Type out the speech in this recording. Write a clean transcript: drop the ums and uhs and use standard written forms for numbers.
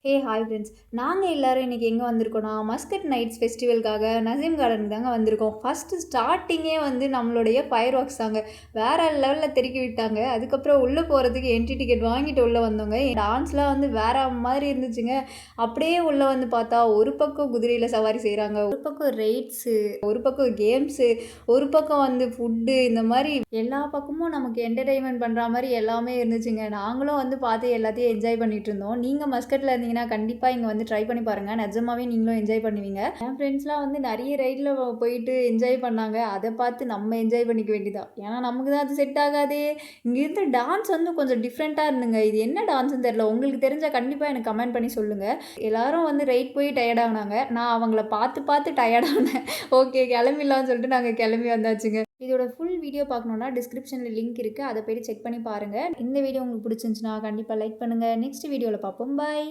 Hi friends. நாங்கள் எல்லாரும் இன்றைக்கி எங்கே வந்திருக்கோன்னா, மஸ்கட் நைட்ஸ் ஃபெஸ்டிவலுக்காக நசீம் கார்டனுக்கு தாங்க வந்திருக்கோம். ஃபஸ்ட்டு ஸ்டார்ட்டிங்கே வந்து நம்மளுடைய ஃபயர் ஒர்க்ஸ் தாங்க வேறு லெவலில் தெருக்கி விட்டாங்க. அதுக்கப்புறம் உள்ளே போகிறதுக்கு என்ட்ரி டிக்கெட் வாங்கிட்டு உள்ளே வந்தோங்க. டான்ஸ்லாம் வந்து வேறு மாதிரி இருந்துச்சுங்க. அப்படியே உள்ளே வந்து பார்த்தா ஒரு பக்கம் குதிரையில் சவாரி செய்கிறாங்க, ஒரு பக்கம் ரைட்ஸு, ஒரு பக்கம் கேம்ஸு, ஒரு பக்கம் வந்து ஃபுட்டு, இந்த மாதிரி எல்லா பக்கமும் நமக்கு என்டர்டெயின்மெண்ட் பண்ணுற மாதிரி எல்லாமே இருந்துச்சுங்க. நாங்களும் வந்து பார்த்து எல்லாத்தையும் என்ஜாய் பண்ணிகிட்டு இருந்தோம். நீங்கள் மஸ்கட்டில் இருந்தீங்கன்னா கண்டிப்பாக இங்கே வந்து ட்ரை பண்ணி பாருங்கள். நிஜமாவே நீங்களும் என்ஜாய் பண்ணுவீங்க. என் ஃப்ரெண்ட்ஸ்லாம் வந்து நிறைய ரைடில் போயிட்டு என்ஜாய் பண்ணாங்க. அதை பார்த்து நம்ம என்ஜாய் பண்ணிக்க வேண்டியதான். ஏன்னா நமக்கு தான் அது செட் ஆகாதே. இங்கே இருந்த டான்ஸ் வந்து கொஞ்சம் டிஃப்ரெண்ட்டாக இருந்துங்க. இது என்ன டான்ஸ்னு தெரியல. உங்களுக்கு தெரிஞ்சால் கண்டிப்பாக எனக்கு கமெண்ட் பண்ணி சொல்லுங்கள். எல்லாரும் வந்து ரைட் போய் டயர்டானாங்க. நான் அவங்கள பார்த்து பார்த்து டயர்டானேன். ஓகே கிளம்பிடலாம்னு சொல்லிட்டு நாங்கள் கிளம்பி வந்தாச்சுங்க. இதோட ஃபுல் வீடியோ பார்க்கணுன்னா டிஸ்கிரிப்ஷனில் லிங்க் இருக்குது. அதை போய் செக் பண்ணி பாருங்கள். இந்த வீடியோ உங்களுக்கு பிடிச்சிருந்துச்சுன்னா கண்டிப்பாக லைக் பண்ணுங்கள். நெக்ஸ்ட் வீடியோவில் பார்ப்போம். பாய்.